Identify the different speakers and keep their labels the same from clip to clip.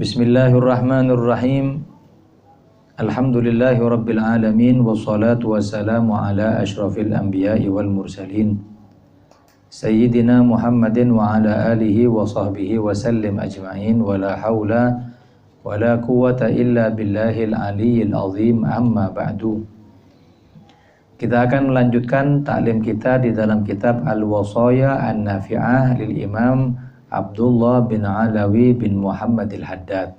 Speaker 1: Bismillahirrahmanirrahim. Alhamdulillahi rabbil alamin. Wassalatu wassalamu ala ashrafil anbiya'i wal mursalin Sayyidina Muhammadin wa ala alihi wa sahbihi wa sallim ajma'in. Wa la hawla wa la quwwata illa billahil aliyyil azim. Amma ba'du. Kita akan melanjutkan taklim kita di dalam kitab Al-Wasaya An-Nafi'ah lil Imam Abdullah bin Alawi bin Muhammad al-Haddad.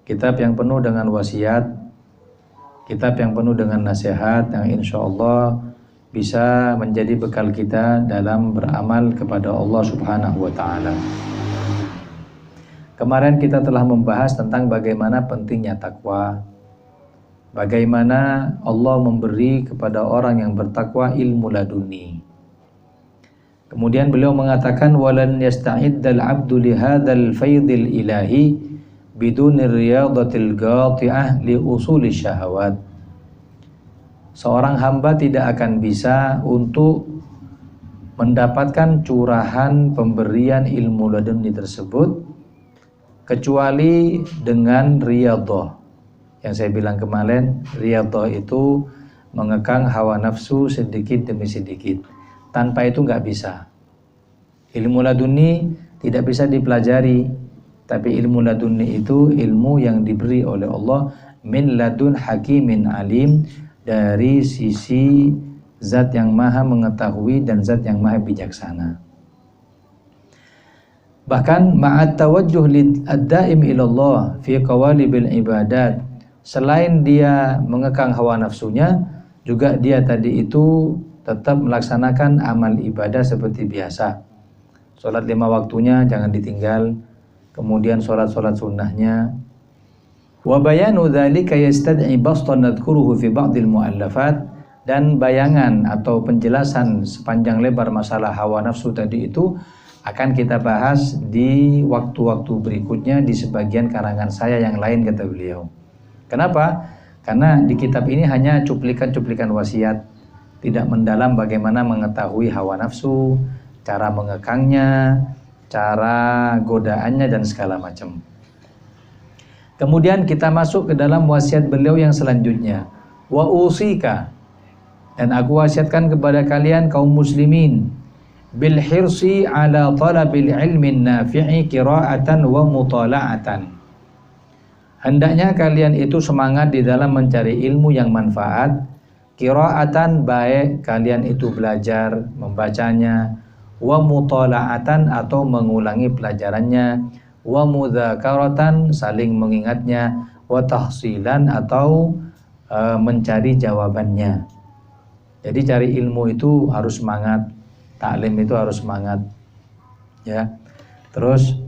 Speaker 1: Kitab yang penuh dengan wasiat, kitab yang penuh dengan nasihat yang insya Allah bisa menjadi bekal kita dalam beramal kepada Allah Subhanahu wa Ta'ala. Kemarin kita telah membahas tentang bagaimana pentingnya takwa, bagaimana Allah memberi kepada orang yang bertakwa ilmu laduni. Kemudian beliau mengatakan walan yasta'iddal 'abdu li hadzal faidil ilahi biduni riyadatil qati'ah li usuli syahawat. Seorang hamba tidak akan bisa untuk mendapatkan curahan pemberian ilmu laduni tersebut kecuali dengan riyadhah. Yang saya bilang kemarin, riyadhah itu mengekang hawa nafsu sedikit demi sedikit. Tanpa itu nggak bisa. Ilmu laduni tidak bisa dipelajari, tapi ilmu laduni itu ilmu yang diberi oleh Allah min ladun hakimin alim, dari sisi zat yang maha mengetahui dan zat yang maha bijaksana. Bahkan ma'at tawajjuh lid-daim ilallah fi qawalibil ibadat, selain dia mengekang hawa nafsunya, juga dia tadi itu tetap melaksanakan amal ibadah seperti biasa. Sholat 5 waktunya jangan ditinggal, kemudian sholat-sholat sunnahnya. Wa bayanu dzalika yastad'i bastan nadhkuruhu fi ba'dil mu'allafat, dan bayangan atau penjelasan sepanjang lebar masalah hawa nafsu tadi itu akan kita bahas di waktu-waktu berikutnya di sebagian karangan saya yang lain, kata beliau. Kenapa? Karena di kitab ini hanya cuplikan-cuplikan wasiat, tidak mendalam bagaimana mengetahui hawa nafsu, cara mengekangnya, cara godaannya dan segala macam. Kemudian kita masuk ke dalam wasiat beliau yang selanjutnya. Wa usika, dan aku wasiatkan kepada kalian kaum muslimin, bil hirsi ala talabil ilmin nafi'i qira'atan wa mutala'atan. Hendaknya kalian itu semangat di dalam mencari ilmu yang manfaat. Qira'atan, baik kalian itu belajar membacanya, wa mutala'atan atau mengulangi pelajarannya, wa mudzakaratan saling mengingatnya, wa tahsilan atau mencari jawabannya. Jadi cari ilmu itu harus semangat, taklim itu harus semangat, ya. Terus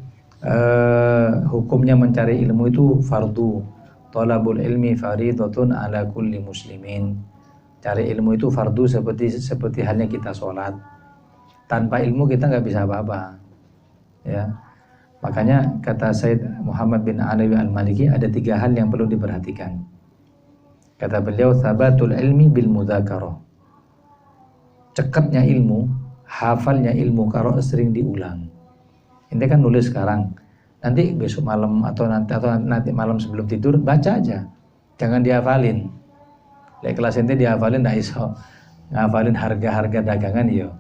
Speaker 1: hukumnya mencari ilmu itu fardu. Thalabul ilmi fardhatun ala kulli muslimin. Cari ilmu itu fardu seperti halnya kita sholat. Tanpa ilmu kita nggak bisa apa-apa, ya. Makanya kata Said Muhammad bin Alawi al-Maliki ada 3 hal yang perlu diperhatikan. Kata beliau, thabatul ilmi bil mudzakarah. Cekatnya ilmu, hafalnya ilmu kalau sering diulang. Ini kan nulis sekarang, nanti besok malam atau nanti malam sebelum tidur baca aja, jangan dihafalin. Lek kelas ente dihafalin ndak iso. Ngafalin harga-harga dagangan yo.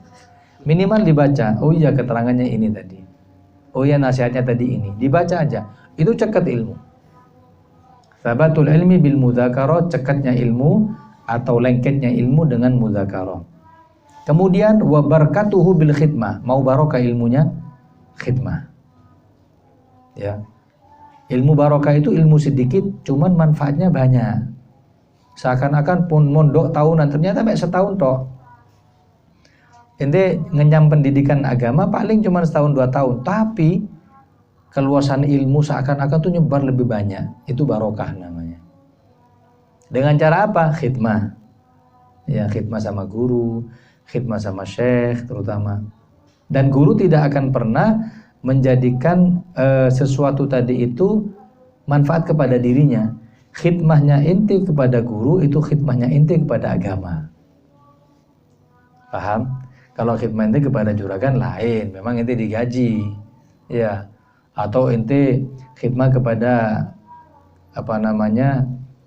Speaker 1: Minimal dibaca. Oh iya keterangannya ini tadi. Oh iya nasihatnya tadi ini. Dibaca aja. Itu cekat ilmu. Thabatul ilmi bil mudzakarah, cekatnya ilmu atau lengketnya ilmu dengan mudzakarah. Kemudian wa barakatuhu bil khidmah. Mau barokah ilmunya? Khidmah. Ya. Ilmu barokah itu ilmu sedikit cuman manfaatnya banyak. Seakan-akan pun mondok tahunan, ternyata sampai setahun toh. Ente ngenyam pendidikan agama paling cuma setahun 2 tahun, tapi keluasan ilmu seakan-akan tuh nyebar lebih banyak. Itu barokah namanya. Dengan cara apa? Khidmah. Ya, khidmah sama guru, khidmah sama syekh terutama. Dan guru tidak akan pernah menjadikan sesuatu tadi itu manfaat kepada dirinya. Khidmahnya inti kepada guru itu khidmahnya inti kepada agama. Paham? Kalau khidmah inti kepada juragan lain, memang inti digaji, ya. Atau inti khidmah kepada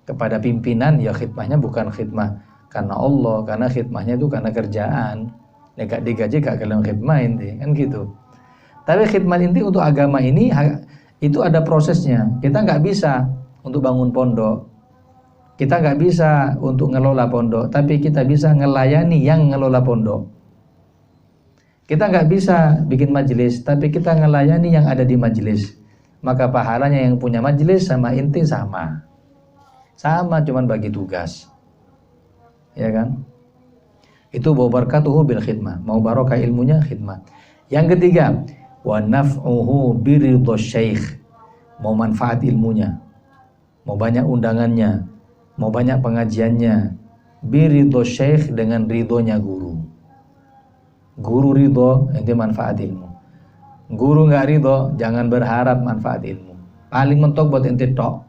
Speaker 1: kepada pimpinan, ya khidmahnya bukan khidmah karena Allah, karena khidmahnya itu karena kerjaan. Gak digaji gak kalian khidmah inti, kan gitu. Tapi khidmat inti untuk agama ini itu ada prosesnya. Kita nggak bisa untuk bangun pondok, kita nggak bisa untuk ngelola pondok, tapi kita bisa ngelayani yang ngelola pondok. Kita nggak bisa bikin majelis, tapi kita ngelayani yang ada di majelis. Maka pahalanya yang punya majelis sama inti sama, cuman bagi tugas, ya kan? Itu barakatuhu bil khidmah, mau barokah ilmunya khidmah. Yang ketiga, wa naf'uhu biridho syekh, mau manfaat ilmunya, mau banyak undangannya, mau banyak pengajiannya, biridho syekh, dengan ridhonya guru. Guru ridho, ente manfaat ilmu. Guru nggak ridho, jangan berharap manfaat ilmu. Paling mentok buat ente tok,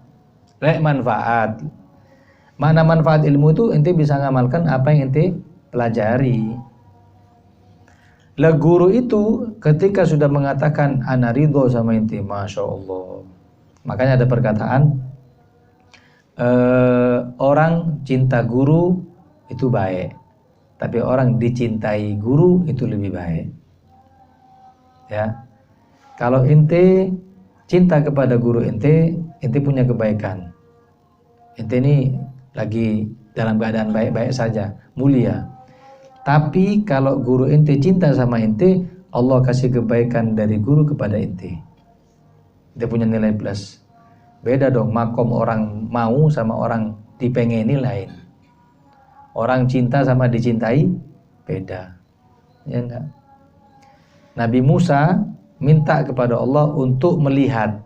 Speaker 1: rek manfaat. Mana manfaat ilmu itu ente bisa ngamalkan apa yang ente pelajari. Lah guru itu ketika sudah mengatakan ana ridho sama ente, masya Allah. Makanya ada perkataan orang cinta guru itu baik, tapi orang dicintai guru itu lebih baik. Ya, kalau ente cinta kepada guru ente punya kebaikan. Ente ini lagi dalam keadaan baik-baik saja, mulia. Tapi kalau guru ente cinta sama ente, Allah kasih kebaikan dari guru kepada ente. Dia punya nilai plus. Beda dong, makom orang mau sama orang dipengeni lain. Orang cinta sama dicintai beda. Ya enggak? Nabi Musa minta kepada Allah untuk melihat.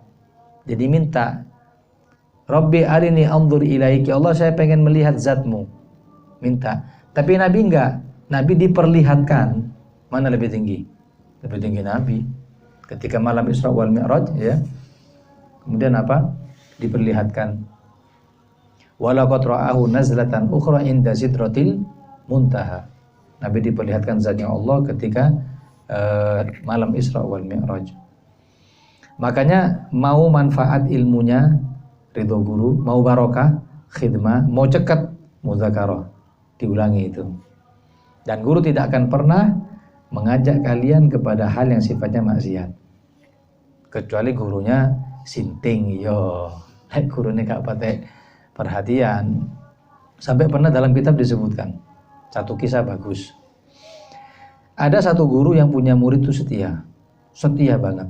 Speaker 1: Jadi minta, Rabbi arini anzur ilaiki, Allah saya pengen melihat zatmu. Minta. Tapi Nabi enggak. Nabi diperlihatkan. Mana lebih tinggi? Lebih tinggi Nabi. Ketika malam Isra wal Mi'raj, ya. Kemudian apa? Diperlihatkan. Walaqad ra'ahu nazlatan ukhra inda sidratil muntaha. Nabi diperlihatkan zatnya Allah ketika malam Isra wal Mi'raj. Makanya mau manfaat ilmunya ridho guru, mau barokah khidmah, mau cekat muzakarah, diulangi itu. Dan guru tidak akan pernah mengajak kalian kepada hal yang sifatnya maksiat, kecuali gurunya sinting yo. Gurunya gak pakai perhatian. Sampai pernah dalam kitab disebutkan satu kisah bagus. Ada satu guru yang punya murid itu setia banget.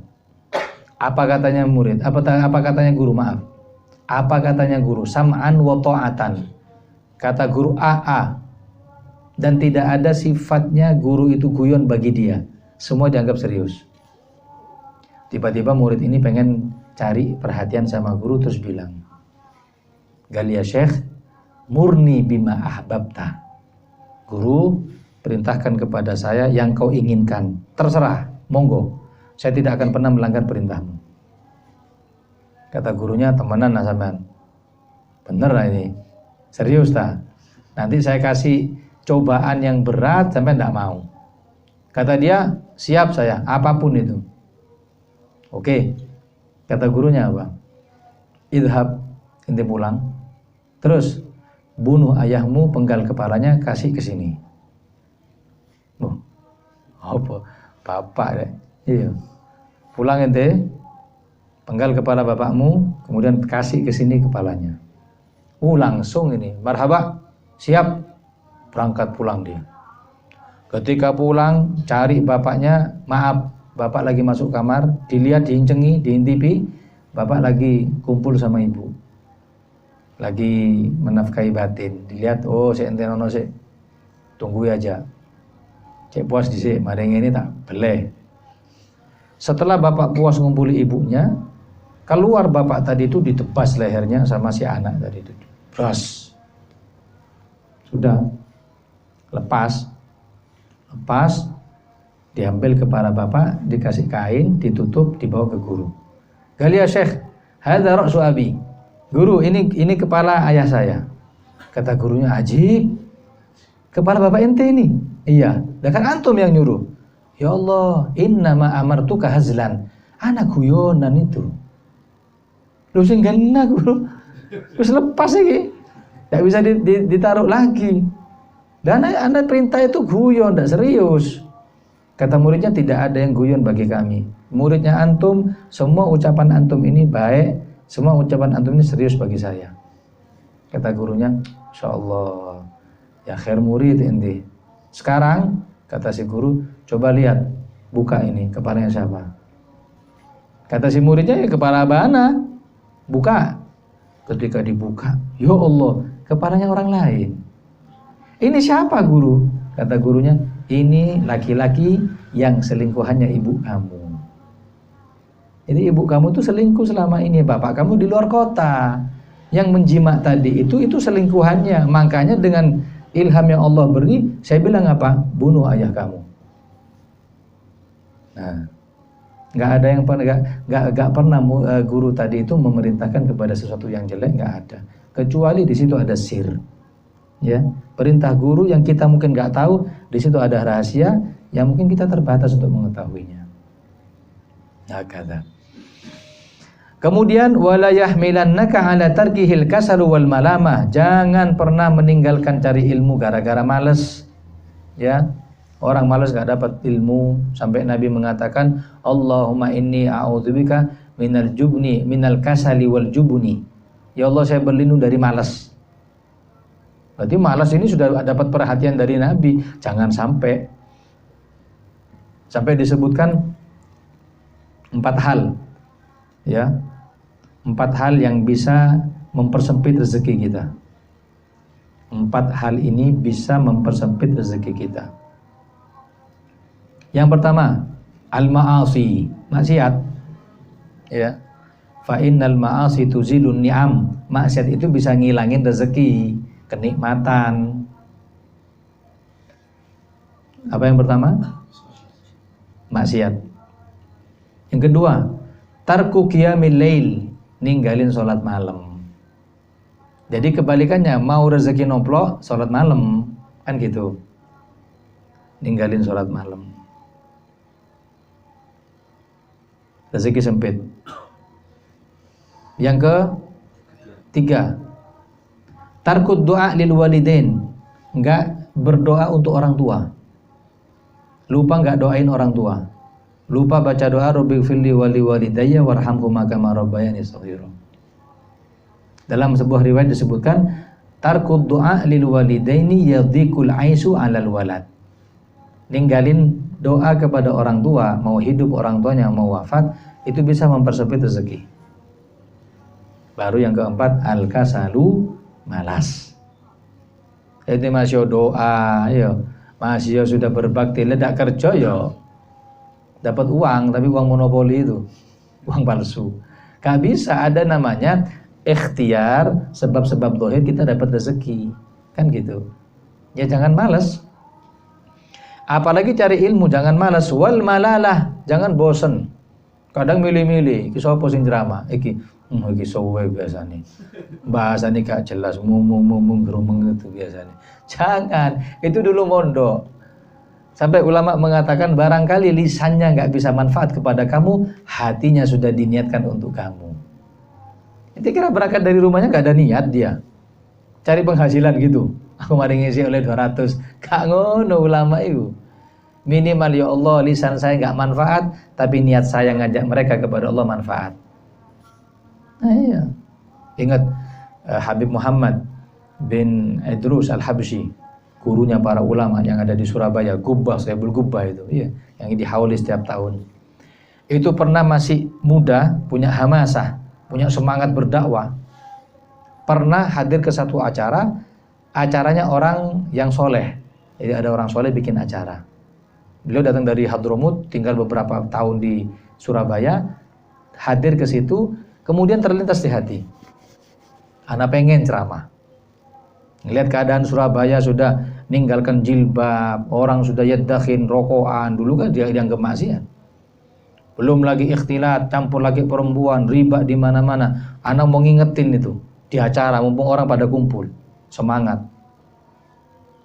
Speaker 1: Apa katanya murid? Apa katanya guru? Maaf. Apa katanya guru? Sam'an wa ta'atan. Kata guru AA. Dan tidak ada sifatnya guru itu guyon bagi dia. Semua dianggap serius. Tiba-tiba murid ini pengen cari perhatian sama guru, terus bilang, Galia Syekh, murni bima ahbabta. Guru, perintahkan kepada saya yang kau inginkan. Terserah, monggo. Saya tidak akan pernah melanggar perintahmu. Kata gurunya, temenan lah sampean. Bener lah ini. Serius tak? Nanti saya kasih cobaan yang berat sampai tidak mau. Kata dia, siap saya, apapun itu. Oke. Kata gurunya apa? Idhab, ente pulang. Terus bunuh ayahmu, penggal kepalanya, kasih ke sini. Apa? Bapak deh. Iya. Pulang ente, penggal kepala bapakmu, kemudian kasih ke sini kepalanya. Langsung ini, marhaba, siap. Berangkat pulang dia. Ketika pulang, cari bapaknya, maaf, bapak lagi masuk kamar, dilihat, diincengi, diintipi, bapak lagi kumpul sama ibu. Lagi menafkahi batin. Dilihat, oh si ente nono si, tunggu aja. Cek puas di sini, madeng ini tak boleh. Setelah bapak puas ngumpuli ibunya, keluar bapak tadi itu ditebas lehernya sama si anak tadi itu. Bras. Sudah. Lepas, diambil kepala bapak, dikasih kain, ditutup, dibawa ke guru. Galia Syekh, hadza ra'su abi. Guru, ini kepala ayah saya. Kata gurunya, ajib. Kepala bapak ente ini? Iya. Dan kan antum yang nyuruh. Ya Allah, innama amartuka hazlan. Anak guyonan itu. Lu sing kena guru. Terus lepas iki. Enggak bisa ditaruh lagi. Dan anda perintah itu guyon, enggak serius. Kata muridnya, tidak ada yang guyon bagi kami. Muridnya antum, semua ucapan antum ini baik, semua ucapan antum ini serius bagi saya. Kata gurunya, Insya Allah, ya khair murid ini. Sekarang, kata si guru, coba lihat, buka ini, kepalanya siapa? Kata si muridnya, ya kepala Abana. Buka. Ketika dibuka, ya Allah, kepalanya orang lain. Ini siapa guru? Kata gurunya, ini laki-laki yang selingkuhannya ibu kamu. Jadi ibu kamu tuh selingkuh selama ini, bapak kamu di luar kota. Yang menjimak tadi itu selingkuhannya. Makanya dengan ilham yang Allah beri, saya bilang apa? Bunuh ayah kamu. Nah, nggak pernah guru tadi itu memerintahkan kepada sesuatu yang jelek, nggak ada. Kecuali di situ ada sir. Ya, perintah guru yang kita mungkin nggak tahu, di situ ada rahasia yang mungkin kita terbatas untuk mengetahuinya. Nah, kata. Kemudian wala yahmilannaka ala tarkihil kasal wal malamah. Jangan pernah meninggalkan cari ilmu gara-gara malas. Ya. Orang malas enggak dapat ilmu sampai Nabi mengatakan, Allahumma inni a'udzubika minal jubni minal kasali wal jubni. Ya Allah, saya berlindung dari malas. Berarti malas ini sudah dapat perhatian dari Nabi. Jangan sampai disebutkan 4 hal. Ya. 4 hal yang bisa mempersempit rezeki kita. 4 hal ini bisa mempersempit rezeki kita. Yang pertama, al-ma'asi, maksiat. Ya. Fa innal ma'asi tuzilun ni'am. Maksiat itu bisa ngilangin rezeki, kenikmatan. Apa yang pertama? Maksiat. Yang kedua, tarku qiyamil lail, ninggalin sholat malam. Jadi kebalikannya, mau rezeki nomplok, sholat malam, kan gitu. Ninggalin sholat malam. Rezeki sempit. Yang ketiga, tarkud doa lil walidain, enggak berdoa untuk orang tua. Lupa enggak doain orang tua. Lupa baca doa Rabbighfirli wali walidayya warhamhuma kama rabbayani shaghira. Dalam sebuah riwayat disebutkan tarkud doa lil walidaini yadhiqul aisu 'alal walad. Ninggalin doa kepada orang tua, mau hidup orang tuanya mau wafat, itu bisa mempersempit rezeki. Baru yang keempat, al-kasalu, malas. Jadi masih doa, yo. Masih sudah berbakti, ledak kerja yo. Dapat uang, tapi uang monopoli itu, uang palsu. Gak bisa, ada namanya ikhtiar, sebab-sebab zahir kita dapat rezeki, kan gitu. Ya jangan malas. Apalagi cari ilmu, jangan malas. Wal malalah, jangan bosen. Kadang milih-milih, iki sapa sing ceramah? Iki sowe biasane. Bahasane gak jelas, mung grumeng itu biasane. Jangan, itu dulu mondok. Sampai ulama mengatakan barangkali lisannya enggak bisa manfaat kepada kamu, hatinya sudah diniatkan untuk kamu. Itu kira berangkat dari rumahnya enggak ada niat dia. Cari penghasilan gitu. Aku mari ngisi oleh 200. Gak ngono ulama itu. Minimal ya Allah lisan saya enggak manfaat, tapi niat saya ngajak mereka kepada Allah manfaat. Nah, iya. Ingat Habib Muhammad bin Idrus Al-Habsyi, gurunya para ulama yang ada di Surabaya, Saibul Gubbah itu, iya, yang dihauli setiap tahun. Itu pernah masih muda, punya hamasah, punya semangat berdakwah. Pernah hadir ke satu acaranya orang yang soleh. Jadi ada orang soleh bikin acara. Beliau datang dari Hadramut, tinggal beberapa tahun di Surabaya, hadir ke situ, kemudian terlintas di hati, anak pengen ceramah. Lihat keadaan Surabaya sudah ninggalkan jilbab, orang sudah yaddakhin, rokokan, dulu kan dia dianggap maksiat. Belum lagi ikhtilat, campur lagi perempuan, riba di mana-mana. Anak mau ngingetin itu di acara, mumpung orang pada kumpul, semangat.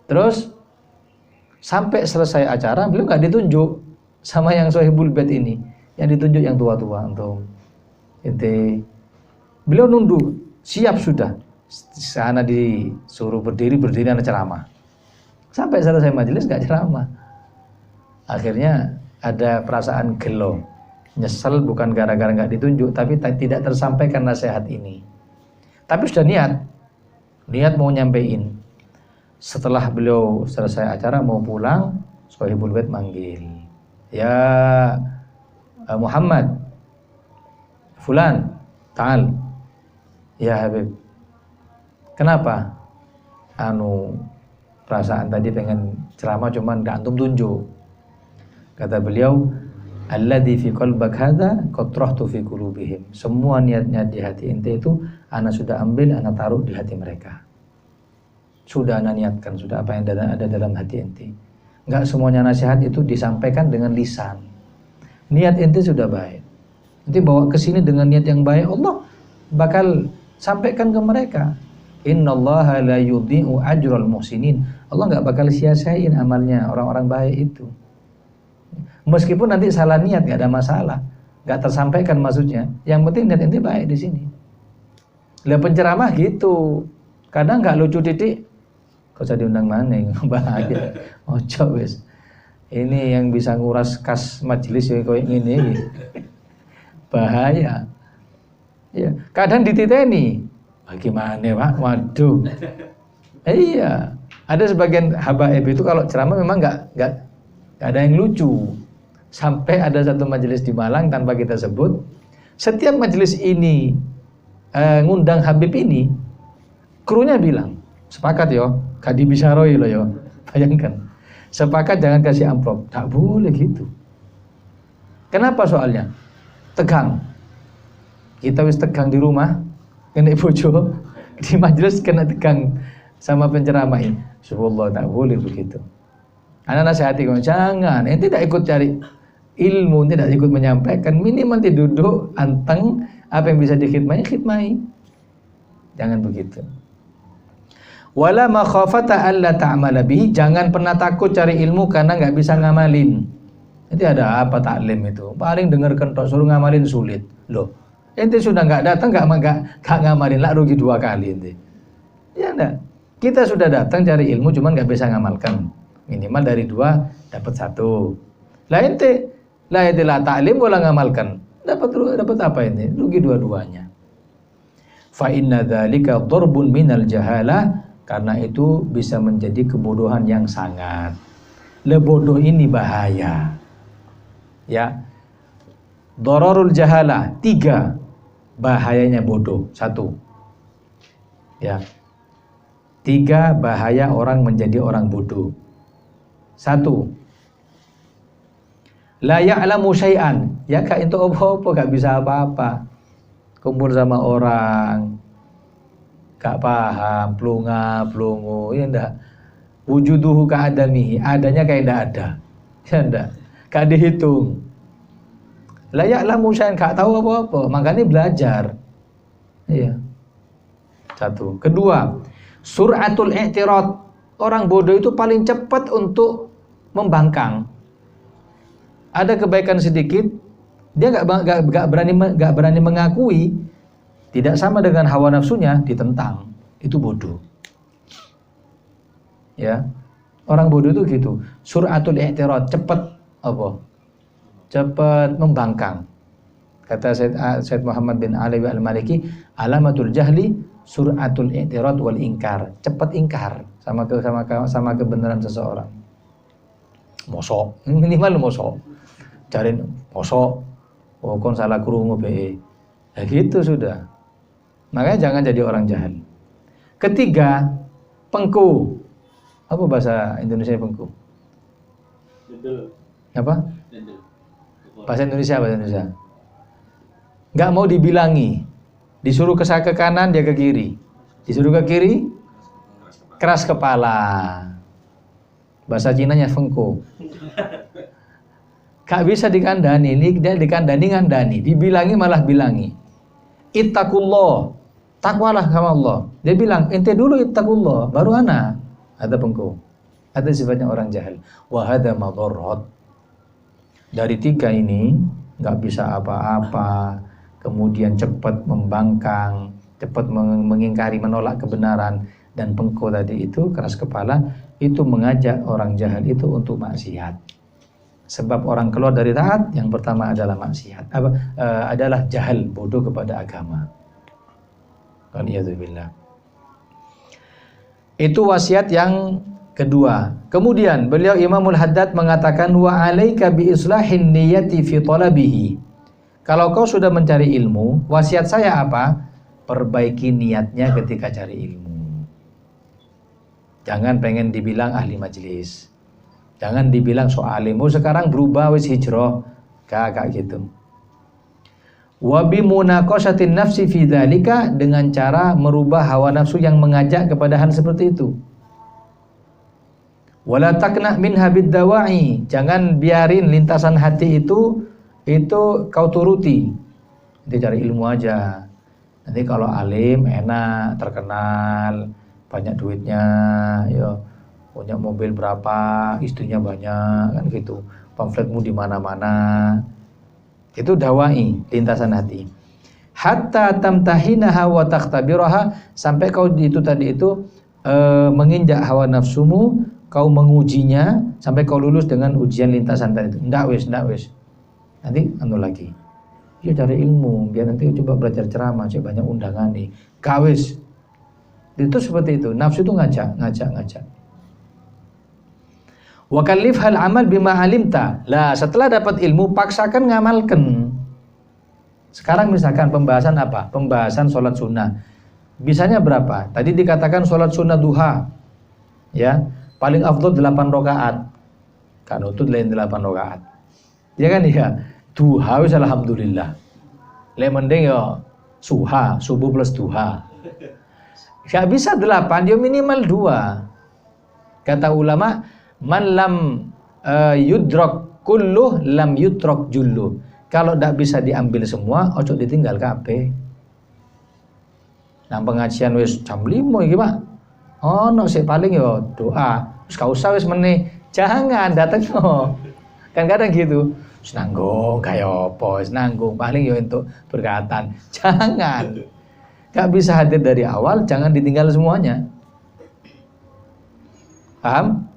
Speaker 1: Terus sampai selesai acara, beliau nggak ditunjuk sama yang Sohibul Bait ini, yang ditunjuk yang tua-tua antum. Ente Beliau nunduk, siap sudah. Sana disuruh berdiri anak ceramah. Sampai selesai majelis nggak ceramah. Akhirnya ada perasaan gelo, nyesel bukan gara-gara nggak ditunjuk, tapi tidak tersampaikan nasihat ini. Tapi sudah niat mau nyampein. Setelah beliau selesai acara mau pulang, Sohibul Bait manggil, ya Muhammad, Fulan, ta'al. Ya Habib, kenapa? Perasaan tadi pengen ceramah cuman gak antum tunjuk. Kata beliau, alladzi fi qalbak hadza qatrahtu fi qulubihim. Semua niat-niat di hati ente itu ana sudah ambil, ana taruh di hati mereka. Sudah ana niatkan, sudah apa yang ada dalam hati ente. Enggak semuanya nasihat itu disampaikan dengan lisan. Niat ente sudah baik. Nanti bawa ke sini dengan niat yang baik, Allah bakal sampaikan ke mereka. Innallaha la yudhi'u ajral muhsinin. Allah enggak bakal sia-siain amalnya orang-orang baik itu. Meskipun nanti salah niat enggak ada masalah, enggak tersampaikan maksudnya. Yang penting niat ente baik di sini. Lah penceramah gitu. Kadang enggak lucu titik. Kok usah diundang maneh, bahagia. Ojo wis. Ini yang bisa nguras kas majelis ya koyo ngene. Bahaya. Ya, kadang dititeni. Bagaimana Pak? Waduh. Iya. Ada sebagian habaib itu kalau ceramah memang enggak ada yang lucu. Sampai ada satu majelis di Malang tanpa kita sebut. Setiap majelis ini ngundang Habib ini, krunya bilang, sepakat yo, kadi bisaroi lo yo. Bayangkan. Sepakat jangan kasih amplop. Tak boleh gitu. Kenapa soalnya? Tegang. Kita wis tegang di rumah, kena bojo, di majelis kena tegang sama penceramah ini. Subhanallah, tak boleh begitu. Anak nasihati kamu, jangan, ente tidak ikut cari ilmu, tidak ikut menyampaikan, minimal duduk, anteng, apa yang bisa dikhidmati, khidmati. Jangan begitu. Wala makhafata alla ta'mala bihi, jangan pernah takut cari ilmu karena nggak bisa ngamalin. Nanti ada apa taklim itu? Paling dengarkan tok, suruh ngamalin sulit. Loh, ente sudah nggak datang, nggak ngamalin, lah rugi 2 kali ente. Ya enggak. Kita sudah datang cari ilmu, cuman nggak bisa ngamalkan. Minimal dari 2 dapat 1. Lah ente lah taklim bola ngamalkan. Dapat apa ini? Rugi dua-duanya. Fa inna dzalika dharbun minal jahalah, karena itu bisa menjadi kebodohan yang sangat. Bodoh ini bahaya. Ya. Dhararul jahalah, 3 bahayanya bodoh. 1. Ya. 3 bahaya orang menjadi orang bodoh. 1. La ya'lamu syai'an, ya kak itu apa-apa, gak bisa apa-apa. Kumpul sama orang gak paham, plungu, ya ndak. Wujuduhu ka'adamihi, adanya kayak ndak ada. Ya ndak. Gak dihitung. La ya'lamu syai'an, gak tahu apa-apa, makanya belajar. Iya. 1. Kedua, sur'atul i'tirad. Orang bodoh itu paling cepat untuk membangkang. Ada kebaikan sedikit, dia nggak berani mengakui, tidak sama dengan hawa nafsunya, ditentang. Itu bodoh. Ya, orang bodoh itu gitu. Sur'atul i'tirad, cepat apa? Cepat membangkang. Kata Said Muhammad bin Ali al-Maliki, alamatul jahli sur'atul i'tirad wal inkar. Cepat ingkar sama kebenaran seseorang. Mosok, minimal mosok. Cari mosok, oh kon salah krungu be. Ya gitu sudah. Makanya jangan jadi orang jahil. Ketiga, pengku. Apa bahasa Indonesia pengku? Apa? Bahasa Indonesia, Nggak mau dibilangi. Disuruh ke kanan, dia ke kiri. Disuruh ke kiri, keras kepala. Bahasa Cinanya fengko. Gak bisa dikandani, ini dia dikandani ngandani, dibilangi malah bilangi. Ittaqullah, takwalah sama Allah. Dia bilang, ente dulu ittaqullah, baru ana. Ada pengko. Ada sifatnya orang jahil. Wa hadza madharrat. Dari 3 ini nggak bisa apa-apa, kemudian cepat membangkang, cepat mengingkari, menolak kebenaran, dan bengkok tadi itu, keras kepala, itu mengajak orang jahil itu untuk maksiat. Sebab orang keluar dari taat yang pertama adalah maksiat, adalah jahil, bodoh kepada agama. Waliyadzubillah. Itu wasiat yang kedua. Kemudian beliau Imamul Haddad mengatakan, wa alaika bi islahin niyati fi talabihi. Kalau kau sudah mencari ilmu, wasiat saya apa? Perbaiki niatnya ketika cari ilmu. Jangan pengen dibilang ahli majlis, jangan dibilang soal ilmu sekarang berubah wis hijrah, kakak gitu. Wa bi munaqashatin nafsi fi dzalika, dengan cara merubah hawa nafsu yang mengajak kepada hal seperti itu. Wala taqna minha bid-dawa'i, jangan biarin lintasan hati itu kau turuti. Nanti cari ilmu aja. Nanti kalau alim enak, terkenal, banyak duitnya, ya punya mobil berapa, istrinya banyak, kan gitu. Pamfletmu di mana-mana. Itu dawai, lintasan hati. Hatta tamtahinaha wa takhtabiraha, sampai kau itu tadi itu menginjak hawa nafsumu, kau mengujinya sampai kau lulus dengan ujian lintasan tadi itu. Ndak wis. Nanti lagi. Ya cari ilmu, biar nanti coba belajar ceramah, coba banyak undangan nih. Kawis. Itu seperti itu. Nafsu itu ngajak. Wa kallifhal amal bima alimta. Lah, setelah dapat ilmu paksakan ngamalkan. Sekarang misalkan pembahasan apa? Pembahasan sholat sunnah. Bisanya berapa? Tadi dikatakan sholat sunnah duha. Ya, paling afdol 8 rakaat. Kan utut lain 8 rakaat. Ya kan ya? Duha wis alhamdulillah. Le mending ya suha, subuh plus duha. Gak bisa 8, ya minimal 2. Kata ulama, man lam yudrok kulluh lam yudrok julluh. Kalau tidak bisa diambil semua, ojo ditinggal kabeh. Nah pengajian wis jam 5 iki, Pak. Oh, no sik paling yo doa. Wis gak usah wis meneh. Jangan dateng no. Kan kadang gitu. Wis nanggung kaya apa, wis nanggung paling yo untuk berkatan. Jangan. Gak bisa hadir dari awal, jangan ditinggal semuanya. Paham?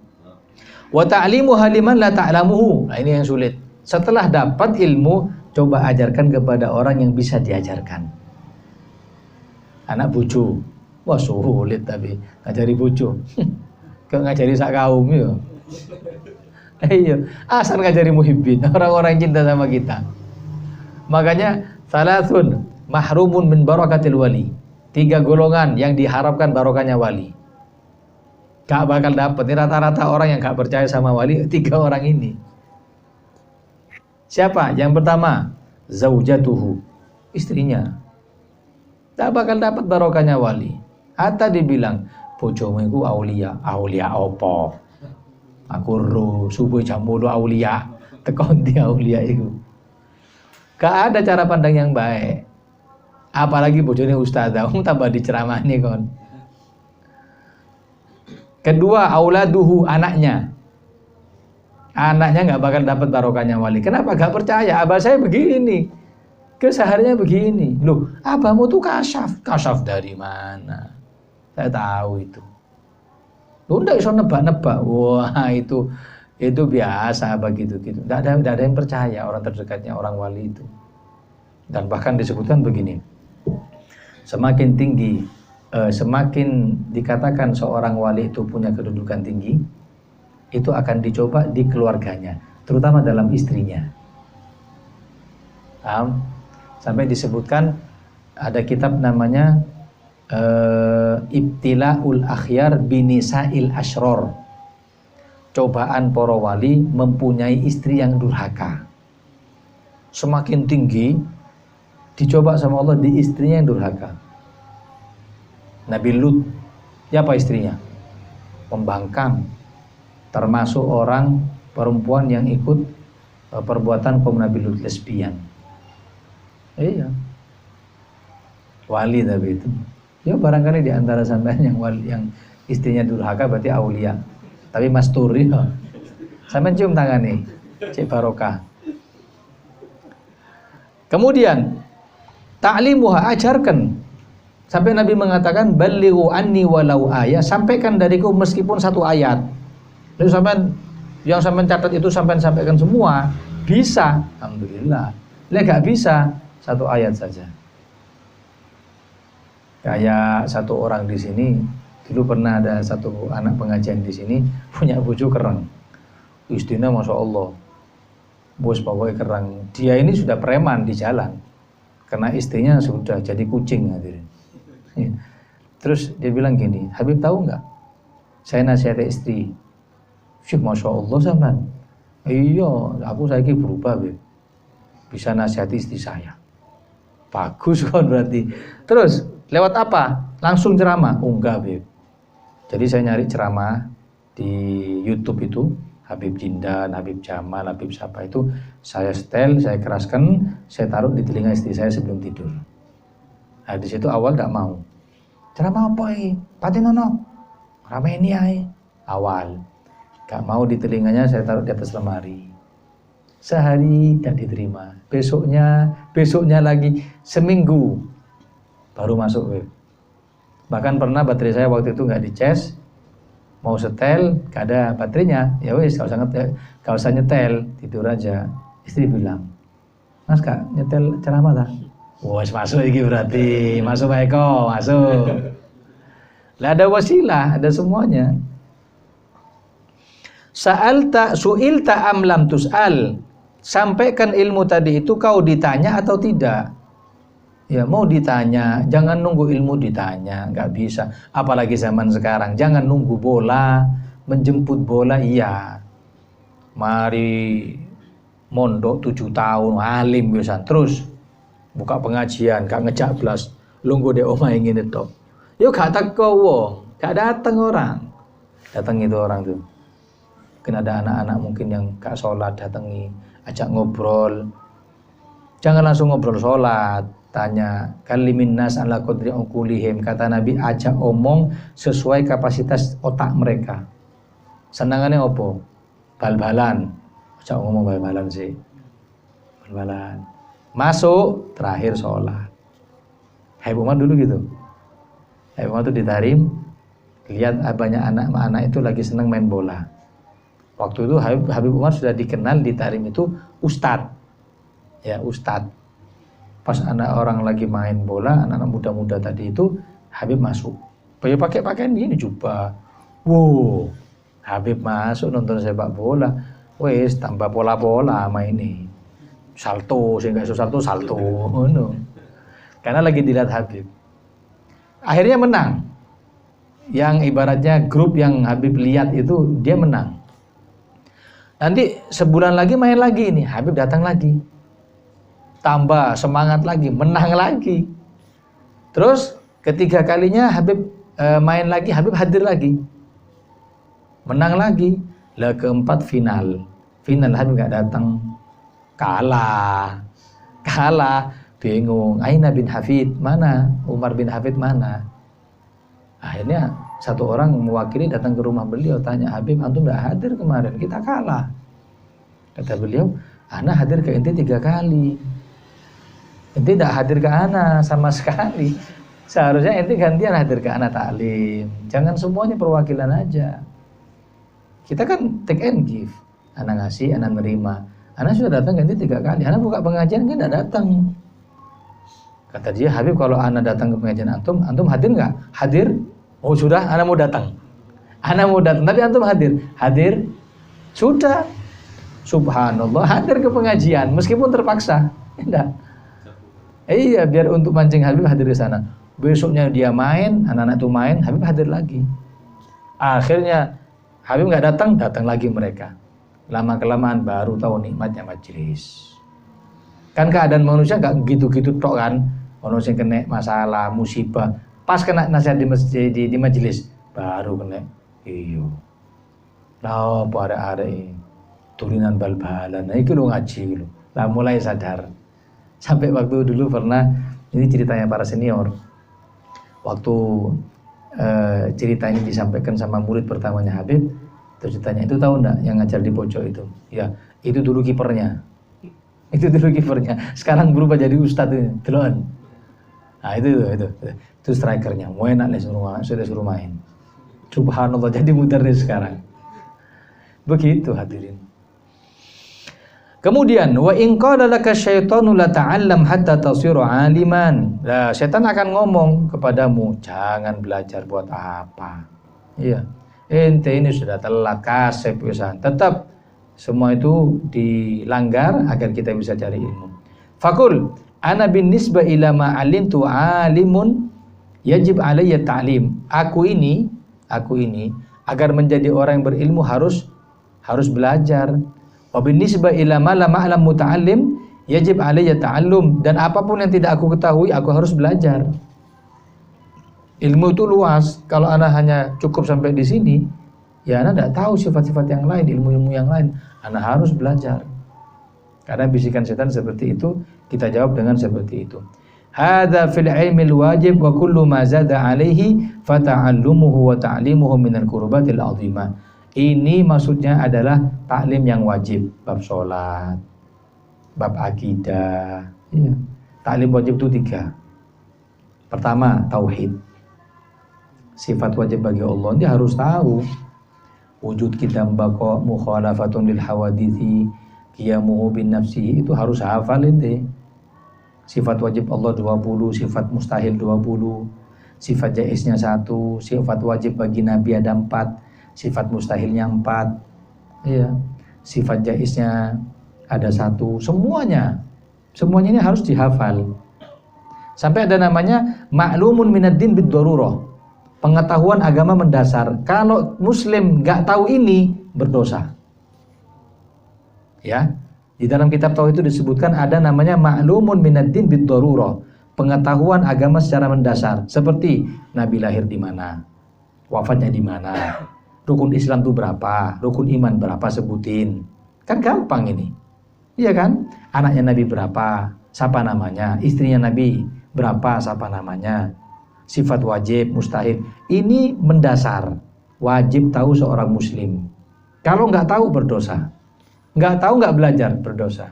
Speaker 1: Wa ta'limu haliman la ta'lamuhu. Nah, ini yang sulit. Setelah dapat ilmu, coba ajarkan kepada orang yang bisa diajarkan. Anak bojo. Wah, sulit tapi ngajari bojo. Kok ngajari sak kaum yo. Iya, asal ngajari muhibbin, orang-orang yang cinta sama kita. Makanya salasun mahrumun min barakatil wali. 3 golongan yang diharapkan barokahnya wali. Gak bakal dapat. Ini rata-rata orang yang gak percaya sama wali 3 orang ini. Siapa? Yang pertama, zaujatuhu, istrinya. Gak bakal dapat barokahnya wali. Hatta dibilang, bojomu iku aulia. Aulia apa? Aku roh subuh jam 10 aulia. Tekon di aulia itu. Gak ada cara pandang yang baik. Apalagi bojone ustadzah, tambah diceramani kon. Kedua, auladuhu, anaknya. Anaknya nggak bakal dapat barokahnya wali. Kenapa? Gak percaya. Abah saya begini, kesehariannya begini. Loh, abahmu tuh kasyaf. Kasyaf dari mana? Saya tahu itu. Loh, nggak bisa nebak-nebak. Wah, itu biasa begitu gitu. Nggak ada yang percaya orang terdekatnya orang wali itu. Dan bahkan disebutkan begini. Semakin tinggi, semakin dikatakan seorang wali itu punya kedudukan tinggi, itu akan dicoba di keluarganya, terutama dalam istrinya. Paham? Sampai disebutkan ada kitab namanya Ibtila'ul Akhyar Binisa'il Ashror. Cobaan para wali mempunyai istri yang durhaka. Semakin tinggi dicoba sama Allah di istrinya yang durhaka. Nabi Lut, siapa istrinya? Pembangkang, termasuk orang perempuan yang ikut perbuatan kaum Nabi Lut, lesbian. Iya, wali tapi itu. Ya barangkali di antara sampean yang wali, yang istrinya durhaka berarti aulia. Tapi masturi, ya. Sampean cium tangan nih, cek barokah. Kemudian ta'limuha, ajarkan. Sampai Nabi mengatakan ballighu anni walau ayat, sampaikan dariku meskipun satu ayat. Lalu sampean yang sampean catat itu sampean sampaikan semua, bisa, alhamdulillah. Lah enggak bisa, satu ayat saja. Kayak satu orang di sini, dulu pernah ada satu anak pengajian di sini punya bojo kereng. Istrinya Masya Allah, bos pokoknya kereng. Dia ini sudah preman di jalan, karena istrinya sudah jadi kucing. Terus dia bilang gini, Habib tahu nggak? Saya nasihati istri. Syuk Masya Allah sampean. Iya, aku saiki berubah, Beb. Bisa nasihati istri saya. Bagus kan berarti. Terus lewat apa? Langsung ceramah? Oh, enggak, Beb. Jadi saya nyari ceramah di YouTube itu, Habib Jindan, Habib Jamal, Habib siapa itu, saya setel, saya keraskan, saya taruh di telinga istri saya sebelum tidur. Nah, di situ awal enggak mau. Ceramah apa ini? Patinono. Ramai ini ai. Awal. Enggak mau di telinganya, saya taruh di atas lemari. Sehari tidak diterima. Besoknya lagi, seminggu baru masuk web. Bahkan pernah baterai saya waktu itu nggak dicas, mau setel, nggak ada baterainya, ya wes kalau usah nyetel, tidur aja. Istri bilang, Mas Kak nyetel ceramah tak? Wes masuk iki berarti, masuk Pak Eko, masuk. Lah ada wasilah, ada semuanya. Su'ilta am lam tus'al. Sampaikan ilmu tadi itu kau ditanya atau tidak. Ya mau ditanya, jangan nunggu ilmu ditanya, nggak bisa. Apalagi zaman sekarang, jangan nunggu bola, menjemput bola, iya. Mari mondok 7 tahun, alim biasa. Terus buka pengajian, gak ngejak belas, lunggu deh omah ingin itu. Yuk gak teko wong, gak datang orang. Datang itu orang tuh. Mungkin ada anak-anak mungkin yang gak sholat, datangi, ajak ngobrol. Jangan langsung ngobrol sholat. Tanya, kalimin nas ala qadri uqulihim, kata Nabi, ajak omong sesuai kapasitas otak mereka. Senangannya opo? Bal-balan. Ajak ngomong bal-balan sih. Bal-balan. Masuk, terakhir sholat. Habib Umar dulu gitu. Habib Umar itu ditarim, lihat banyak anak-anak itu lagi senang main bola. Waktu itu Habib Umar sudah dikenal di tarim itu ustadz. Ya, ustadz. Pas anak orang lagi main bola, anak-anak muda-muda tadi itu, Habib masuk. Pakai pakaian gini jubah. Wow, Habib masuk nonton sepak bola. Wes tambah pola-pola sama ini. Salto, sehingga salto. No. Karena lagi dilihat Habib. Akhirnya menang. Yang ibaratnya grup yang Habib lihat itu dia menang. Nanti sebulan lagi main lagi ini, Habib datang lagi. Tambah semangat lagi, menang lagi. Terus ketiga kalinya Habib main lagi, Habib hadir lagi. Menang lagi. Lah keempat final Habib gak datang. Kalah. Bingung. Aina bin Hafid mana? Umar bin Hafid mana? Akhirnya satu orang mewakili datang ke rumah beliau, tanya, Habib antum gak hadir kemarin, kita kalah. Kata beliau, ana hadir ke ente 3 kali. Ente tidak hadir ke ana sama sekali. Seharusnya ente gantian hadir ke ana taklim. Jangan semuanya perwakilan aja. Kita kan take and give. Ana ngasih, ana nerima. Ana sudah datang ganti 3 kali. Ana buka pengajian kan tidak datang. Kata dia, Habib kalau ana datang ke pengajian antum hadir nggak? Hadir. Oh sudah, ana mau datang. Tapi antum hadir. Hadir. Sudah. Subhanallah, hadir ke pengajian meskipun terpaksa. Tidak. Iya, biar untuk mancing Habib hadir ke sana. Besoknya dia main, anak-anak itu main, Habib hadir lagi. Akhirnya Habib nggak datang lagi mereka. Lama-kelamaan baru tahu nikmatnya majelis. Kan keadaan manusia nggak gitu-gitu tok kan. Manusia kena masalah, musibah, pas kena nasihat di masjid di majelis, baru kena. Iyo. Lah apa ada turunan bal-balan. Nah, itu lo ngaji lo. Lah mulai sadar. Sampai waktu dulu pernah, ini ceritanya para senior. Waktu cerita ini disampaikan sama murid pertamanya Habib, terus ditanya, itu tahu enggak yang ngajar di pojok itu? Ya, itu dulu kipernya. Sekarang berubah jadi ustadz ini. Teloan. Nah itu strikernya. Mau enak lah suruh main. Subhanallah, jadi mudarris sekarang. Begitu hadirin. Kemudian wa in qala laka syaitanu la ta'allam hatta tasiru aliman. Nah, setan akan ngomong kepadamu, jangan belajar buat apa. Iya. Ente ini sudah telat kasep pisan. Tetap semua itu dilanggar agar kita bisa cari ilmu. Fakul ana bin nisba ila ma alimtu alimun yajib alayya ta'lim. Aku ini agar menjadi orang yang berilmu harus belajar. Wa bin nisba ila ma lam a'lam muta'allim yajib alayya ta'allum. Dan apapun yang tidak aku ketahui, aku harus belajar. Ilmu itu luas. Kalau ana hanya cukup sampai di sini, ya ana tidak tahu sifat-sifat yang lain, ilmu-ilmu yang lain. Ana harus belajar. Karena bisikan setan seperti itu, kita jawab dengan seperti itu. Hadza fil ilmil wajib wa kullu ma zada alaihi fata'allumuhu wa ta'limuhu minal qurbatil 'azimah. Ini maksudnya adalah taklim yang wajib, bab sholat, bab akidah. Ya. Taklim wajib itu 3. Pertama, tauhid. Sifat wajib bagi Allah, dia harus tahu. Wujud qidam baqa, mukhalafatun lil hawadithi, qiyamuhu bin nafsihi, itu harus hafal itu. Sifat wajib Allah 20, sifat mustahil 20, sifat jaiznya 1, sifat wajib bagi Nabi ada 4. Sifat mustahilnya 4, ya. Sifat jaiznya ada 1. Semuanya ini harus dihafal. Sampai ada namanya ma'lumun minad din bid darurah, pengetahuan agama mendasar. Kalau muslim nggak tahu ini, berdosa. Ya, di dalam kitab tauhid itu disebutkan ada namanya ma'lumun minad din bid darurah, pengetahuan agama secara mendasar. Seperti Nabi lahir di mana, wafatnya di mana, rukun Islam itu berapa, rukun iman berapa, sebutin. Kan gampang ini. Iya kan? Anaknya Nabi berapa, siapa namanya, istrinya Nabi berapa, siapa namanya. Sifat wajib, mustahil. Ini mendasar. Wajib tahu seorang muslim. Kalau nggak tahu, berdosa. Nggak tahu, nggak belajar, berdosa.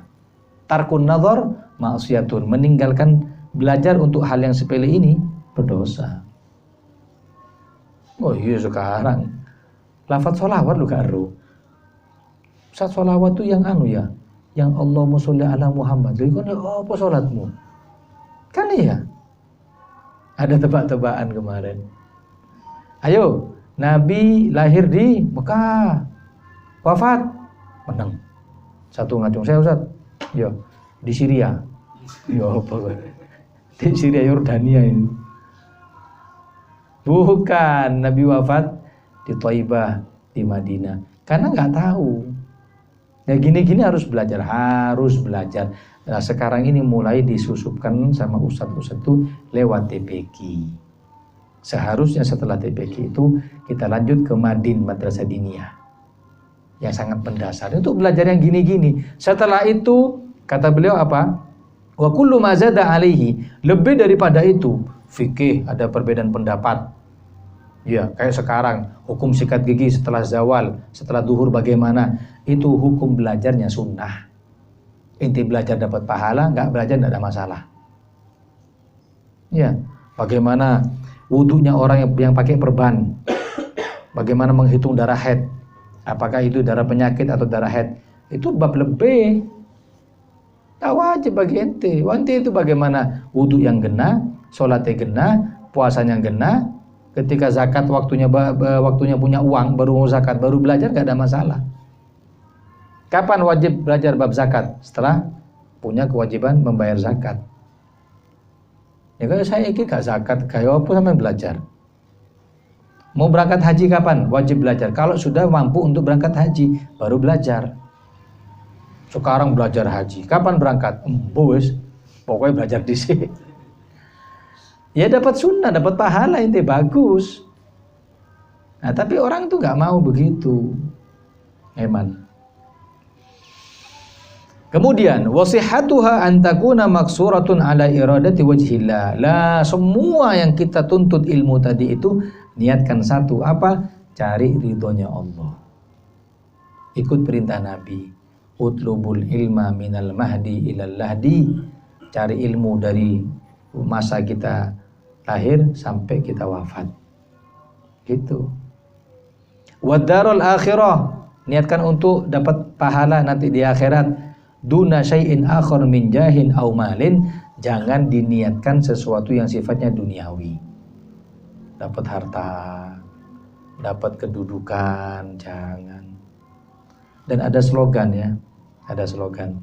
Speaker 1: Tarkun nadhar ma'siyatun, meninggalkan belajar untuk hal yang sepele ini berdosa. Oh iya, sekarang lafaz sholawat lu karo. Saat sholawat tuh yang ya, yang Allahumma sholli ala Muhammad. Lha iku apa salatmu? Kan iya. Ada tebak-tebakan kemarin. Ayo, Nabi lahir di Mekah. Wafat menang. Satu ngacung saya Ustaz. Yo, di Syria. Yo apa? Di Syria Yordania ini. Bukan, Nabi wafat di Thaibah, di Madinah. Karena nggak tahu. Ya gini-gini harus belajar. Nah, sekarang ini mulai disusupkan sama ustadz-ustadz itu lewat TPQ. Seharusnya setelah TPQ itu kita lanjut ke Madin, Madrasah Diniyah, yang sangat mendasar untuk belajar yang gini-gini. Setelah itu kata beliau apa? Wa kullu ma zada alaihi, lebih daripada itu fikih, ada perbedaan pendapat. Ya, kayak sekarang hukum sikat gigi setelah zawal, setelah duhur bagaimana? Itu hukum belajarnya sunnah. Inti belajar dapat pahala, nggak belajar nggak ada masalah. Ya, bagaimana wudunya orang yang pakai perban? Bagaimana menghitung darah haid? Apakah itu darah penyakit atau darah haid? Itu bab lebih. Tahu aja bagi ente. Ente itu bagaimana wudu yang gena, sholatnya gena, puasanya gena. Ketika zakat waktunya punya uang baru mau zakat, baru belajar gak ada masalah. Kapan wajib belajar bab zakat? Setelah punya kewajiban membayar zakat. Ya kalau saya ini gak zakat, kayak apa sama belajar. Mau berangkat haji kapan? Wajib belajar. Kalau sudah mampu untuk berangkat haji, baru belajar. Sekarang belajar haji. Kapan berangkat? Bos, pokoknya belajar di sini. Ya dapat sunnah, dapat pahala, itu bagus. Nah, tapi orang tuh nggak mau begitu. Eman. Kemudian wasihatuha an takuna maksuratun ala iradati wajhillah. Lah semua yang kita tuntut ilmu tadi itu niatkan satu, apa? Cari ridhonya Allah. Ikut perintah Nabi. Utlubul ilma minal mahdi ilal lahdi. Cari ilmu dari masa kita lahir sampai kita wafat. Gitu. Wadarul akhirah, niatkan untuk dapat pahala nanti di akhirat. Duna syai'in akhar min jahin au malin, jangan diniatkan sesuatu yang sifatnya duniawi. Dapat harta, dapat kedudukan, jangan. Dan ada slogan ya, ada slogan.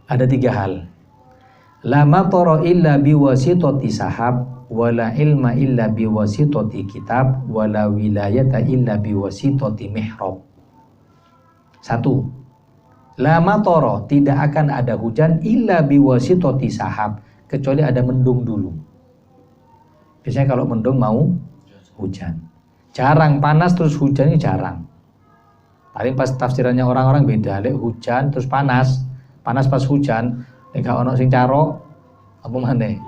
Speaker 1: Ada 3 hal. La matara illa biwasitati sahab, wala ilma illa biwasitati kitab, wala wilayata illa biwasitati mihrab. 1. La matara, tidak akan ada hujan illa biwasitati sahab, kecuali ada mendung dulu. Biasanya kalau mendung mau hujan. Jarang panas terus hujan, ini jarang. Paling pas tafsirannya orang-orang beda, lek hujan terus panas pas hujan, lek gak ono sing carok apa maneh?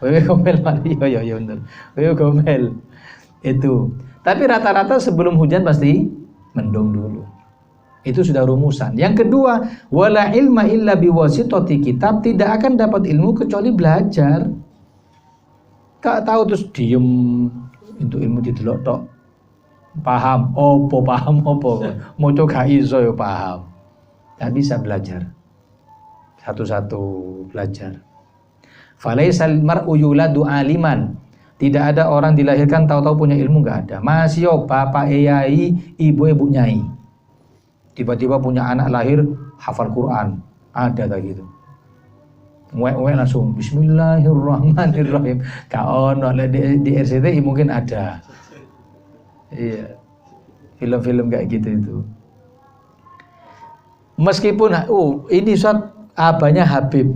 Speaker 1: Wewe gomel mana? Iya bener. Wewe gomel. Itu. Tapi rata-rata sebelum hujan pasti mendung dulu. Itu sudah rumusan. Yang kedua, wala ilma illa biwasitati kitab, tidak akan dapat ilmu kecuali belajar. Gak tahu terus diem, itu ilmu didelok tok. Paham opo, moco gak iso ya paham. Gak bisa belajar. Satu-satu belajar. Falaisal mar'u yuladu aliman. Tidak ada orang dilahirkan tahu-tahu punya ilmu, gak ada. Masih bapak yai, ibu nyai. Tiba-tiba punya anak lahir hafal Quran. Ada tak gitu. Ngwek langsung bismillahirrahmanirrahim. Kau di RCTI mungkin ada. Iya. Film-film kayak gitu itu. Meskipun ini Ustaz abahnya Habib,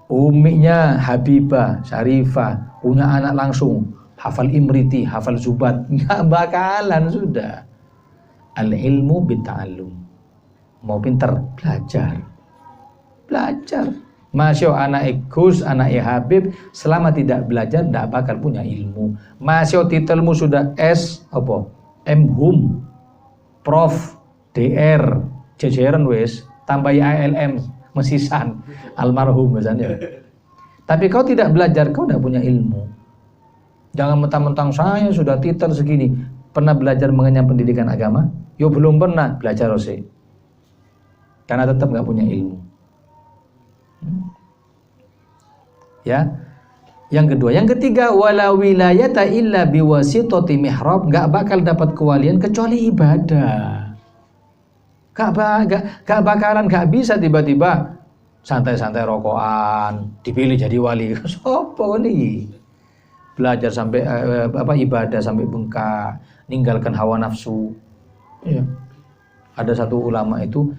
Speaker 1: uminya Habibah, Syarifah, punya anak langsung hafal Imriti, hafal Zubat, nggak bakalan sudah. Al ilmu bitta'allum. Mau pinter belajar. Masya anak Gus, anak Habib, selama tidak belajar tidak bakal punya ilmu. Masya titelmu sudah S apa? M Hum, Prof, DR, jajaran wes, tambah ALM, mesisan, almarhum misalnya. Tapi kau tidak belajar, kau tidak punya ilmu. Jangan mentang-mentang saya sudah titel segini. Pernah belajar mengenyam pendidikan agama? Yo belum pernah belajar Rose. Karena tetap nggak punya ilmu. Ya. Yang kedua, yang ketiga, wala wilayata illa biwasitati mihrab, enggak bakal dapat kewalian kecuali ibadah. Enggak bakalan, enggak bisa tiba-tiba santai-santai rokokan dipilih jadi wali. Sopo nih? Belajar sampai ibadah sampai bengkak, ninggalkan hawa nafsu. Ya. Ada satu ulama itu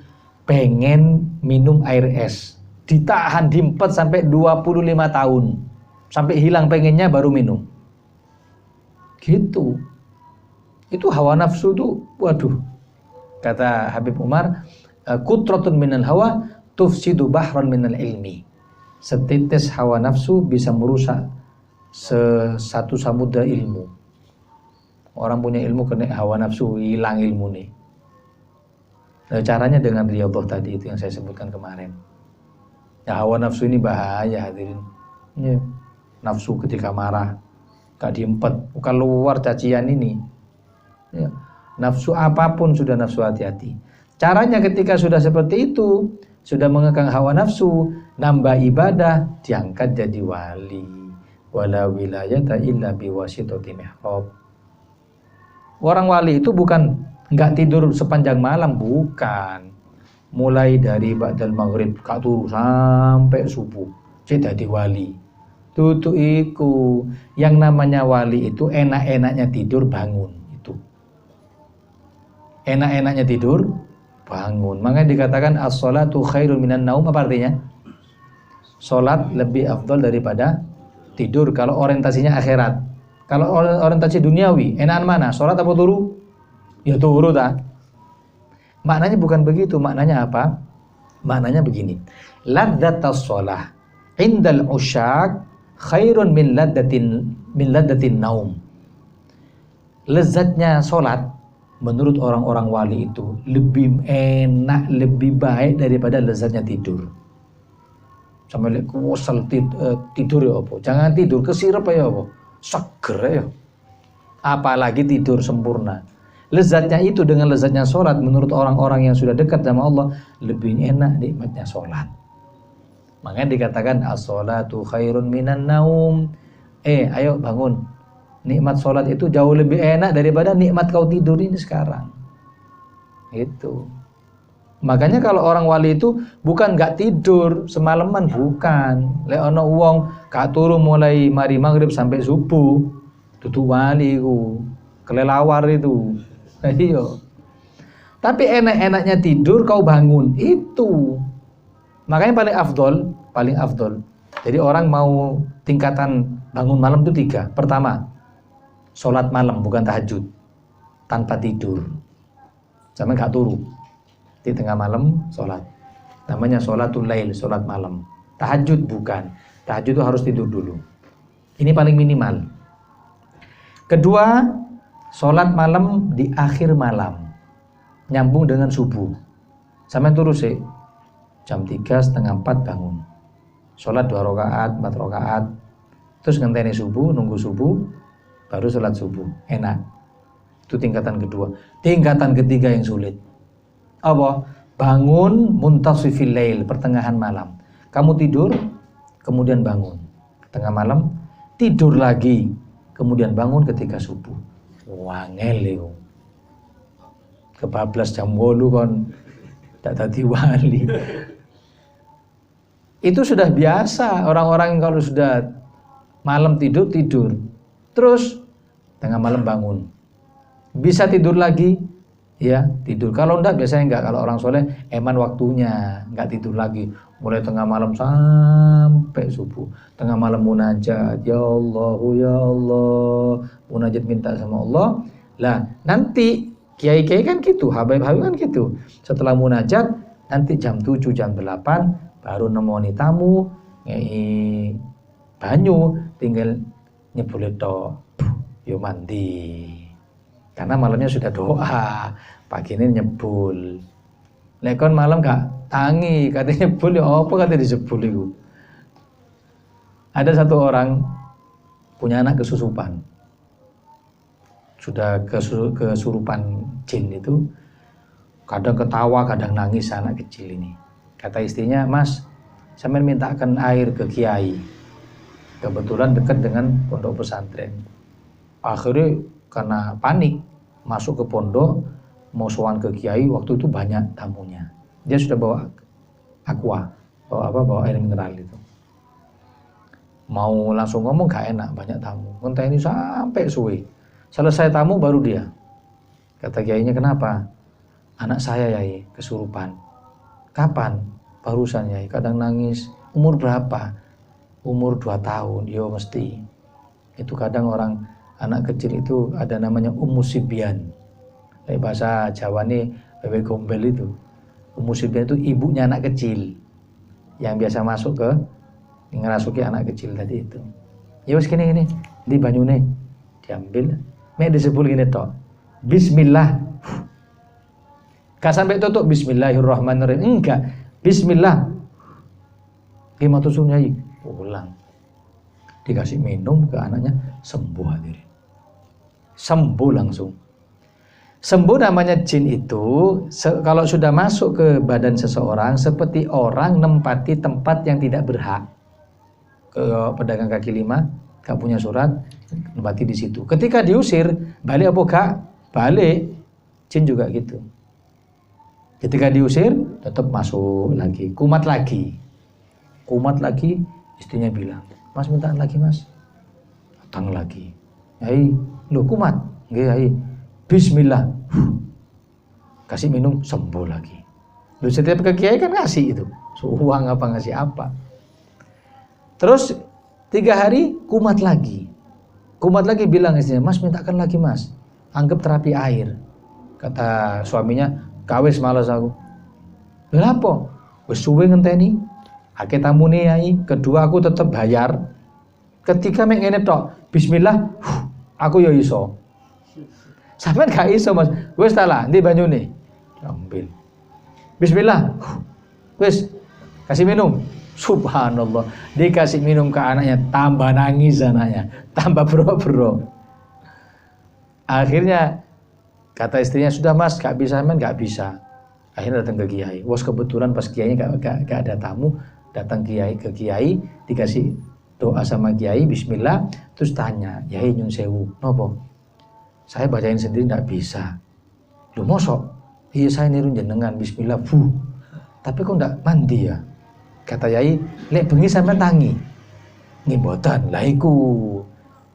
Speaker 1: pengen minum air es. Ditahan, diempet sampai 25 tahun. Sampai hilang pengennya baru minum. Gitu. Itu hawa nafsu tuh, waduh. Kata Habib Umar, kutratun minal hawa tufsidu bahran minal ilmi. Setitis hawa nafsu bisa merusak satu samudra ilmu. Orang punya ilmu kena hawa nafsu, hilang ilmu nih. Nah, caranya dengan riyadhah tadi itu yang saya sebutkan kemarin. Ya, hawa nafsu ini bahaya hadirin. Ya. Nafsu ketika marah gak diempet, bukan luar cacian ini. Ya. Nafsu apapun sudah nafsu, hati-hati. Caranya ketika sudah seperti itu, sudah mengekang hawa nafsu, nambah ibadah, diangkat jadi wali. Wala wilayata illa biwasitati mihrab. Orang wali itu bukan nggak tidur sepanjang malam, bukan. Mulai dari ba'dal maghrib kak turu sampai subuh cek dadi wali. Tutu iku yang namanya wali itu enak-enaknya tidur bangun itu. Enak-enaknya tidur bangun. Makanya dikatakan as-sholatu khairun minan naum, apa artinya? Salat lebih afdal daripada tidur kalau orientasinya akhirat. Kalau orientasi duniawi, enakan mana? Salat apa turu? Ya turu ta. Maknanya bukan begitu, maknanya apa? Maknanya begini. Ladzatus shalah indal usyak khairun min laddatin naum. Lezatnya salat menurut orang-orang wali itu lebih enak, lebih baik daripada lezatnya tidur. Sampai lek kuwesel tidur ya apa? Jangan tidur kesirep ya apa? Seger ya. Apalagi tidur sempurna. Lezatnya itu dengan lezatnya sholat menurut orang-orang yang sudah dekat sama Allah lebih enak nikmatnya sholat. Makanya dikatakan as-sholatu khairun minan naum. Ayo bangun. Nikmat sholat itu jauh lebih enak daripada nikmat kau tidur ini sekarang. Itu. Makanya kalau orang wali itu bukan gak tidur semalaman, bukan. Lek ono wong gak turu mulai mari maghrib sampai subuh, dudu wali ku, kelelawar itu. Iya. Tapi enak-enaknya tidur kau bangun itu. Makanya paling afdol. Jadi orang mau tingkatan bangun malam itu 3. Pertama, sholat malam bukan tahajud, tanpa tidur. Sampai gak turu. Di tengah malam sholat, namanya sholatul lail, sholat malam. Tahajud bukan, tahajud itu harus tidur dulu. Ini paling minimal. Kedua, sholat malam di akhir malam, nyambung dengan subuh. Sampai turu sih, jam 3, setengah 4 bangun, sholat 2 rakaat, 4 rakaat, terus ngenteni subuh, nunggu subuh, baru sholat subuh. Enak. Itu tingkatan kedua. Tingkatan ketiga yang sulit. Apa? Bangun muntasifil lail, pertengahan malam. Kamu tidur, kemudian bangun. Tengah malam, tidur lagi, kemudian bangun ketika subuh. Wangel itu. Kebablas jam 8 kon tak dadi wali. Itu sudah biasa orang-orang kalau sudah malam tidur. Terus tengah malam bangun. Bisa tidur lagi, ya tidur. Kalau enggak, biasanya enggak. Kalau orang soleh eman waktunya, enggak tidur lagi. Mulai tengah malam sampai subuh. Tengah malam munajat, ya Allah, ya Allah, munajat minta sama Allah. Lah nanti kiai-kiai kan gitu, habaib-habaib kan gitu. Setelah munajat nanti jam 7, jam 8 baru nemoni tamu, ngei banyu, tinggal nyebul tok, yo mandi. Karena malamnya sudah doa, pagi ini nyebul. Lekon malam gak tangi, katanya nyebul ya apa katanya disebul itu. Ada satu orang punya anak kesusupan. Sudah kesurupan jin itu, kadang ketawa, kadang nangis anak kecil ini. Kata istrinya, Mas, saya mintakan air ke kiai. Kebetulan dekat dengan pondok pesantren. Akhirnya karena panik masuk ke pondok mau sowan ke kiai, waktu itu banyak tamunya. Dia sudah bawa aqua, bawa air mineral itu. Mau langsung ngomong gak enak, banyak tamu. Entah ini sampai suwe. Selesai tamu baru dia. Kata kiainya, kenapa? Anak saya yai kesurupan. Kapan? Barusan yai, kadang nangis. Umur berapa? Umur 2 tahun. Yo mesti. Itu kadang orang anak kecil itu ada namanya umusibian. Dari bahasa Jawa nih bebek gombel itu. Umusibian itu ibunya anak kecil yang biasa masuk ke ngerasuki anak kecil tadi itu. Ya wes gini di banyune diambil, mek disebul gini tok. Bismillah. Gak sampai tutup Bismillahirrahmanirrahim. Enggak. Bismillah. Gimana tuh sunyai? Ulang. Dikasih minum ke anaknya, sembuh hadirin. Sembuh langsung. Sembuh namanya jin itu kalau sudah masuk ke badan seseorang seperti orang nempati tempat yang tidak berhak. Ke pedagang kaki 5 gak punya surat, nempati di situ. Ketika diusir, balik apa gak? Balik. Jin juga gitu. Ketika diusir, tetap masuk lagi, kumat lagi. Kumat lagi, istrinya bilang, Mas mintaan lagi mas. Datang lagi. Yai, lu kumat? Nggih yai. Bismillah. Kasih minum, sembuh lagi. Lu setiap ke kiai kan ngasih itu. Uang apa ngasih apa. Terus 3 hari kumat lagi. Kumat lagi bilang istrinya, Mas mintakan lagi mas. Anggap terapi air. Kata suaminya, kawis malas aku. Lha apa? Wis suwe ngenteni. Ake tamu nih yai. Kedua aku tetap bayar. Ketika mek ngene tok, bismillah, aku ya iso. Sampeyan gak iso mas. Wis ta lah, ndi banyune? Ambil. Bismillah. Wis kasih minum. Subhanallah, dikasih minum ke anaknya, tambah nangis anaknya, tambah bro. Akhirnya kata istrinya, sudah mas, gak bisa men, gak bisa. Akhirnya datang ke kiai. Was kebetulan pas kiainya gak ada tamu, datang ke kiai, dikasih doa sama kiai, bismillah, terus tanya, yai nyun sewu, nopo? Saya bacain sendiri gak bisa. Lu mosok? Iya saya niru jenengan, bismillah, tapi kok gak mandi ya? Kata yai, lek bengi sampean tangi. Nggih mboten. Lah iku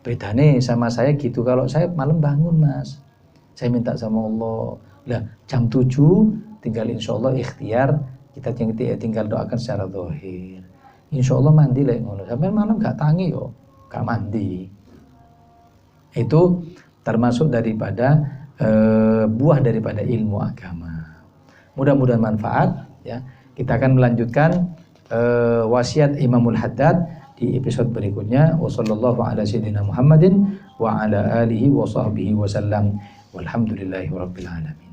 Speaker 1: bedane sama saya gitu. Kalau saya malam bangun, Mas. Saya minta sama Allah. Lah jam 7 tinggal insyaallah ikhtiar kita tinggal doakan secara zahir. Insyaallah mandi lek ngono. Sampean malam gak tangi yo, gak mandi. Itu termasuk daripada buah daripada ilmu agama. Mudah-mudahan manfaat ya. Kita akan melanjutkan wasiat Imamul Haddad di episode berikutnya. Wassallallahu ala sayyidina Muhammadin wa ala alihi wa sahbihi wasallam. Walhamdulillahi rabbil alamin.